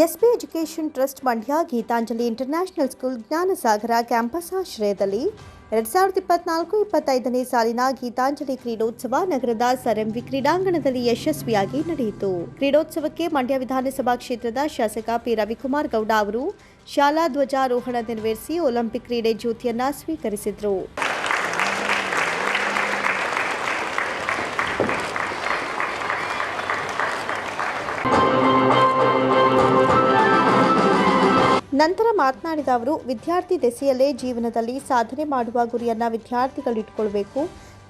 SP education trust Mandya Geetanjali international school Jnanasagara campus ಆಶ್ರಯದಲ್ಲಿ 2024-25ನೇ ಸಾಲಿನ ಗೀತಾಂಜಲಿ ಕ್ರೀಡೋತ್ಸವ ನಗರದ ಸರ್ ಎಂವಿ ಕ್ರೀಡಾಂಗಣದಲ್ಲಿ ಯಶಸ್ವಿಯಾಗಿ ನಡೆಯಿತು. ಕ್ರೀಡೋತ್ಸವಕ್ಕೆ ಮಂಡ್ಯ ವಿಧಾನಸಭಾ ಕ್ಷೇತ್ರದ ಶಾಸಕ ಪಿ ರವಿಕುಮಾರ್ ಗೌಡ ಅವರು ಶಾಲಾ ಧ್ವಜಾರೋಹಣ ನೆರವೇರಿಸಿ ಒಲಿಂಪಿಕ್ ಕ್ರೀಡೆ ಜ್ಯೋತಿಯನ್ನು ಸ್ವೀಕರಿಸಿದರು. ನಂತರ ಮಾತನಾಡಿದ ಅವರು, ವಿದ್ಯಾರ್ಥಿ ದೆಸೆಯಲ್ಲೇ ಜೀವನದಲ್ಲಿ ಸಾಧನೆ ಮಾಡುವ ಗುರಿಯನ್ನು ವಿದ್ಯಾರ್ಥಿಗಳು ಇಟ್ಟುಕೊಳ್ಳಬೇಕು.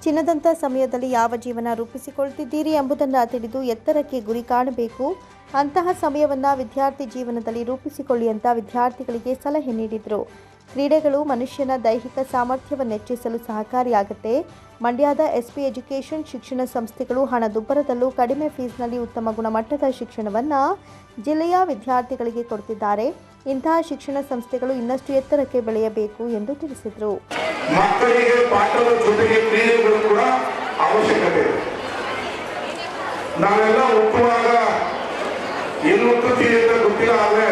ಚಿನ್ನದಂಥ ಸಮಯದಲ್ಲಿ ಯಾವ ಜೀವನ ರೂಪಿಸಿಕೊಳ್ತಿದ್ದೀರಿ ಎಂಬುದನ್ನು ತಿಳಿದು ಎತ್ತರಕ್ಕೆ ಗುರಿ ಕಾಣಬೇಕು. ಅಂತಹ ಸಮಯವನ್ನು ವಿದ್ಯಾರ್ಥಿ ಜೀವನದಲ್ಲಿ ರೂಪಿಸಿಕೊಳ್ಳಿ ಅಂತ ವಿದ್ಯಾರ್ಥಿಗಳಿಗೆ ಸಲಹೆ ನೀಡಿದರು. ಕ್ರೀಡೆಗಳು ಮನುಷ್ಯನ ದೈಹಿಕ ಸಾಮರ್ಥ್ಯವನ್ನು ಹೆಚ್ಚಿಸಲು ಸಹಕಾರಿಯಾಗುತ್ತೆ. ಮಂಡ್ಯದ ಎಸ್ಪಿ ಎಜುಕೇಷನ್ ಶಿಕ್ಷಣ ಸಂಸ್ಥೆಗಳು ಹಣದುಬ್ಬರದಲ್ಲೂ ಕಡಿಮೆ ಫೀಸ್ನಲ್ಲಿ ಉತ್ತಮ ಗುಣಮಟ್ಟದ ಶಿಕ್ಷಣವನ್ನು ಜಿಲ್ಲೆಯ ವಿದ್ಯಾರ್ಥಿಗಳಿಗೆ ಕೊಡುತ್ತಿದ್ದಾರೆ. ಇಂತಹ ಶಿಕ್ಷಣ ಸಂಸ್ಥೆಗಳು ಇನ್ನಷ್ಟು ಎತ್ತರಕ್ಕೆ ಬೆಳೆಯಬೇಕು ಎಂದು ತಿಳಿಸಿದರು. ಮಕ್ಕಳಿಗೆ ಪಾಠದ ಜೊತೆಗೆ ಕ್ರೀಡೆಗಳು ಕೂಡ ಅವಶ್ಯಕತೆ ಇದೆ. ನಾವೆಲ್ಲ ಹುಟ್ಟುವಾಗ ಎಲ್ಲಿ ಹುಟ್ಟುತ್ತೀವಿ ಅಂತ ಗೊತ್ತಿಲ್ಲ, ಆದರೆ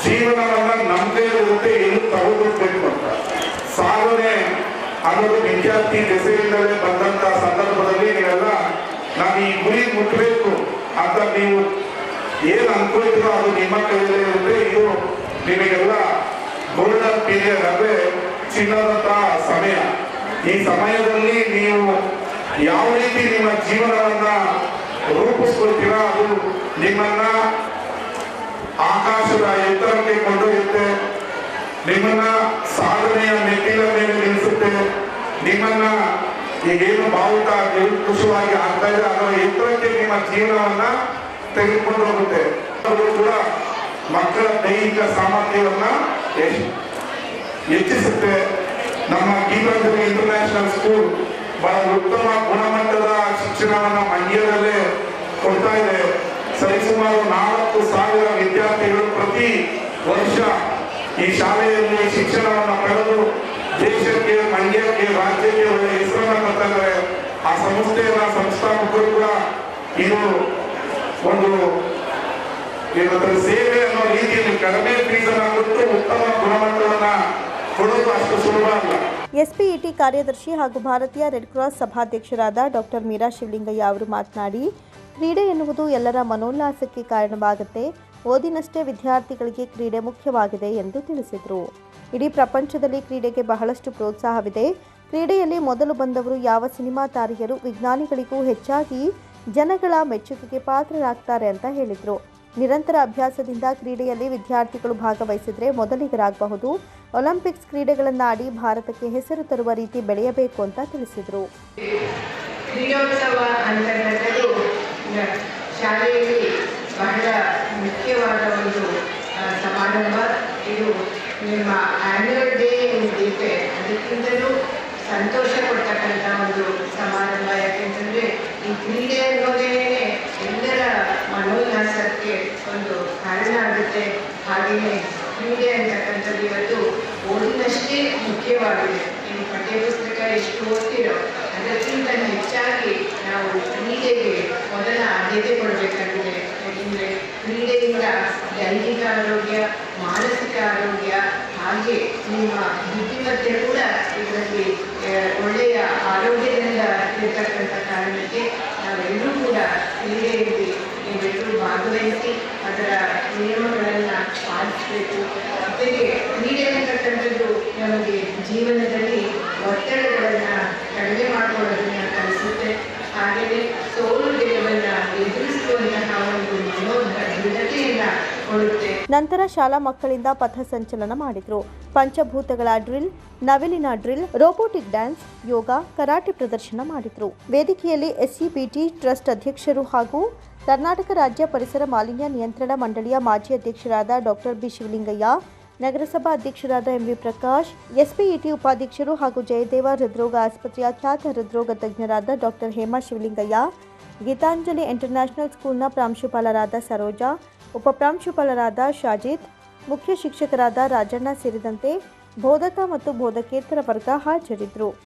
ಜೀವನವನ್ನ ನಮ್ಮದೇ ಇರುತ್ತೆ, ಎಲ್ಲಿ ತಗೊಂಡ್ಬೇಕು ಅಂತ ಸಾಧನೆ ಅನ್ನೋದು ವಿದ್ಯಾರ್ಥಿ ದೆಸೆಯಿಂದಲೇ ಬಂದಂತ ಸಂದರ್ಭದಲ್ಲಿ ನೀವೆಲ್ಲ ನಾನು ಈ ಗುರಿ ಮುಟ್ಟಬೇಕು ಅಂತ ನೀವು ಏನು ಅನ್ಕೊಳ್ತೀರೋ ಅದು ನಿಮ್ಮ ಕೈಯಲ್ಲೇ ಇರುತ್ತೆ. ಇದು ನಿಮಗೆಲ್ಲ ಗೋಲ್ಡನ್ ಪೀರಿಯಡ್ ಅಂದ್ರೆ ಚಿನ್ನದಂತಹ ಸಮಯ. ಈ ಸಮಯದಲ್ಲಿ ನೀವು ಯಾವ ರೀತಿ ನಿಮ್ಮ ಜೀವನವನ್ನ ರೂಪಿಸ್ಕೊಳ್ತೀರಾ ಅದು ನಿಮ್ಮನ್ನ ಆಕಾಶದ ಎತ್ತರಕ್ಕೆ ಕೊಂಡೊಯ್ಯುತ್ತೆ, ನಿಮ್ಮನ್ನ ಸಾಧನೆಯ ಮೆಟ್ಟಿಲ ಮೇಲೆ ನಿಲ್ಲಿಸುತ್ತೆ, ನಿಮ್ಮನ್ನ ಈಗೇನು ಬಾವುಟ ಖುಷಿಯಾಗಿ ಆಗ್ತಾ ಇದೆ ಅದರ ಎತ್ತರಕ್ಕೆ ನಿಮ್ಮ ಜೀವನವನ್ನ ತೆಗೆದುಕೊಂಡು ಹೋಗುತ್ತೆ. ಅದು ಕೂಡ ಮಕ್ಕಳ ದೈಹಿಕ ಸಾಮರ್ಥ್ಯವನ್ನ ಹೆಚ್ಚಿಸುತ್ತೆ. ನಮ್ಮ ಗೀತಾಂಜಲಿ ಇಂಟರ್ನ್ಯಾಷನಲ್ ಸ್ಕೂಲ್ ಬಹಳ ಉತ್ತಮ ಗುಣಮಟ್ಟದ ಶಿಕ್ಷಣವನ್ನ ಮಂಡ್ಯದಲ್ಲೇ ಕೊಡ್ತಾ ಇದೆ. ಸರಿಸುಮಾರು 4,000 ವಿದ್ಯಾರ್ಥಿಗಳು ಪ್ರತಿ ವರ್ಷ ಈ ಶಾಲೆಯಲ್ಲಿ ಶಿಕ್ಷಣವನ್ನು ಪಡೆದು ದೇಶಕ್ಕೆ, ಮಂಡ್ಯಕ್ಕೆ, ರಾಜ್ಯಕ್ಕೆ ಒಳ್ಳೆಯ ಹೆಸರನ್ನು ತರ್ತಾರೆ. ಆ ಸಂಸ್ಥೆಯ ಸಂಸ್ಥಾಪಕರು ಕೂಡ ಇದು ಒಂದು ಸೇವೆ ಅನ್ನೋ ರೀತಿಯಲ್ಲಿ ಕಡಿಮೆ ಫೀಸನ್ನು ಕೊಟ್ಟು ಉತ್ತಮ ಗುಣಮಟ್ಟವನ್ನ ಕೊಡೋದು ಅಷ್ಟು ಸುಲಭ ಅಲ್ಲ. ಎಸ್ಪಿಇಟಿ ಕಾರ್ಯದರ್ಶಿ ಹಾಗೂ ಭಾರತೀಯ ರೆಡ್ ಕ್ರಾಸ್ ಸಭಾಧ್ಯಕ್ಷರಾದ ಡಾಕ್ಟರ್ ಮೀರಾ ಶಿವಲಿಂಗಯ್ಯ ಅವರು ಮಾತನಾಡಿ, ಕ್ರೀಡೆ ಎನ್ನುವುದು ಎಲ್ಲರ ಮನೋಲ್ಲಾಸಕ್ಕೆ ಕಾರಣವಾಗುತ್ತೆ. ಓದಿನಷ್ಟೇ ವಿದ್ಯಾರ್ಥಿಗಳಿಗೆ ಕ್ರೀಡೆ ಮುಖ್ಯವಾಗಿದೆ ಎಂದು ತಿಳಿಸಿದರು. ಇಡೀ ಪ್ರಪಂಚದಲ್ಲಿ ಕ್ರೀಡೆಗೆ ಬಹಳಷ್ಟು ಪ್ರೋತ್ಸಾಹವಿದೆ. ಕ್ರೀಡೆಯಲ್ಲಿ ಮೊದಲು ಬಂದವರು ಯಾವ ಸಿನಿಮಾ ತಾರೆಯರು, ವಿಜ್ಞಾನಿಗಳಿಗೂ ಹೆಚ್ಚಾಗಿ ಜನಗಳ ಮೆಚ್ಚುಗೆಗೆ ಪಾತ್ರರಾಗ್ತಾರೆ ಅಂತ ಹೇಳಿದರು. ನಿರಂತರ ಅಭ್ಯಾಸದಿಂದ ಕ್ರೀಡೆಯಲ್ಲಿ ವಿದ್ಯಾರ್ಥಿಗಳು ಭಾಗವಹಿಸಿದರೆ ಮೊದಲಿಗರಾಗಬಹುದು. ಒಲಿಂಪಿಕ್ಸ್ ಕ್ರೀಡೆಗಳನ್ನು ಆಡಿ ಭಾರತಕ್ಕೆ ಹೆಸರು ತರುವ ರೀತಿ ಬೆಳೆಯಬೇಕು ಅಂತ ತಿಳಿಸಿದರು. ಕ್ರೀಡೋತ್ಸವ ಅಂತಕ್ಕಂಥದ್ದು ಶಾಲೆಯಲ್ಲಿ ಬಹಳ ಮುಖ್ಯವಾದ ಒಂದು ಸಮಾರಂಭ. ಇದು ನಿಮ್ಮ ಆ್ಯನ್ಯುವಲ್ ಡೇ ಏನಿದೆ ಅದಕ್ಕಿಂತಲೂ ಸಂತೋಷ ಕೊಡ್ತಕ್ಕಂಥ ಒಂದು ಸಮಾರಂಭ. ಯಾಕೆಂತಂದರೆ ಈ ಕ್ರೀಡೆ ಅನ್ನೋದೇ ಎಲ್ಲರ ಮನೋಲ್ಲಾಸಕ್ಕೆ ಒಂದು ಕಾರಣ ಆಗುತ್ತೆ. ಹಾಗೆಯೇ ಕ್ರೀಡೆ ಅಂತಕ್ಕಂಥದ್ದು ಇವತ್ತು ಓದಿನಷ್ಟೇ ಮುಖ್ಯವಾಗಿದೆ. ನೀವು ಪಠ್ಯಪುಸ್ತಕ ಎಷ್ಟು ಓದ್ತೀರೋ ಅದಕ್ಕಿಂತ ಹೆಚ್ಚಾಗಿ ನಾವು ಕ್ರೀಡೆಗೆ ಮೊದಲ ಆದ್ಯತೆ ಕೊಡಬೇಕಾಗಿದೆ. ಯಾಕೆಂದರೆ ಕ್ರೀಡೆಯಿಂದ ದೈಹಿಕ ಆರೋಗ್ಯ, ಮಾನಸಿಕ ಆರೋಗ್ಯ ಹಾಗೆ ನಿಮ್ಮ ಬುದ್ಧಿಮತ್ತೆ ಕೂಡ ಇದರಲ್ಲಿ ಒಳ್ಳೆಯ ಆರೋಗ್ಯದಿಂದ ಇರತಕ್ಕಂಥ ಕಾರಣಕ್ಕೆ ನಾವೆಲ್ಲರೂ ಕೂಡ ಕ್ರೀಡೆಯಲ್ಲಿ ನೀವೆಲ್ಲರೂ ಭಾಗವಹಿಸಿ ಅದರ ನಿಯಮಗಳನ್ನು ಪಾಲಿಸಬೇಕು. ಜೊತೆಗೆ ಕ್ರೀಡೆ ಅಂತಕ್ಕಂಥದ್ದು ನಮಗೆ ಜೀವನದಲ್ಲಿ ಒತ್ತಡಗಳನ್ನು ಕಡಿಮೆ ಮಾಡಿಕೊಳ್ಳೋದನ್ನು ಕಲಿಸುತ್ತೆ. ಹಾಗೆಯೇ ಸೋಲು ಗೆಲುವನ್ನು ಎದುರಿಸುವಂತಹ ಒಂದು ದೃಢತೆಯನ್ನು ಕೊಡುತ್ತೆ. ನಂತರ ಶಾಲಾ ಮಕ್ಕಳಿಂದ ಪಥಸಂಚಲನ ಮಾಡಿದರು. ಪಂಚಭೂತಗಳ ಡ್ರಿಲ್, ನವಿಲಿನ ಡ್ರಿಲ್, ರೋಬೋಟಿಕ್ ಡ್ಯಾನ್ಸ್, ಯೋಗ, ಕರಾಟೆ ಪ್ರದರ್ಶನ ಮಾಡಿದರು. ವೇದಿಕೆಯಲ್ಲಿ ಎಸ್ಸಿಬಿಟಿ ಟ್ರಸ್ಟ್ ಅಧ್ಯಕ್ಷರು ಹಾಗೂ ಕರ್ನಾಟಕ ರಾಜ್ಯ ಪರಿಸರ ಮಾಲಿನ್ಯ ನಿಯಂತ್ರಣ ಮಂಡಳಿಯ ಮಾಜಿ ಅಧ್ಯಕ್ಷರಾದ ಡಾಕ್ಟರ್ ಬಿ ಶಿವಲಿಂಗಯ್ಯ, ನಗರಸಭಾ ಅಧ್ಯಕ್ಷರಾದ ಎಂವಿ ಪ್ರಕಾಶ್, ಎಸ್ಪಿಇಟಿ ಉಪಾಧ್ಯಕ್ಷರು ಹಾಗೂ ಜಯದೇವ ಹೃದ್ರೋಗ ಆಸ್ಪತ್ರೆಯ ಖ್ಯಾತ ಹೃದ್ರೋಗ ತಜ್ಞರಾದ ಡಾಕ್ಟರ್ ಹೇಮಾ ಶಿವಲಿಂಗಯ್ಯ, ಗೀತಾಂಜಲಿ ಇಂಟರ್ನ್ಯಾಷನಲ್ ಸ್ಕೂಲ್ನ ಪ್ರಾಂಶುಪಾಲರಾದ ಸರೋಜಾ, ಉಪಪ್ರಾಂಶುಪಾಲರಾದ ಶಾಜಿದ್, ಮುಖ್ಯ ಶಿಕ್ಷಕರಾದ ರಾಜಣ್ಣ ಸೇರಿದಂತೆ ಬೋಧಕ ಮತ್ತು ಬೋಧಕೇತರ ವರ್ಗ ಹಾಜರಿದ್ದರು.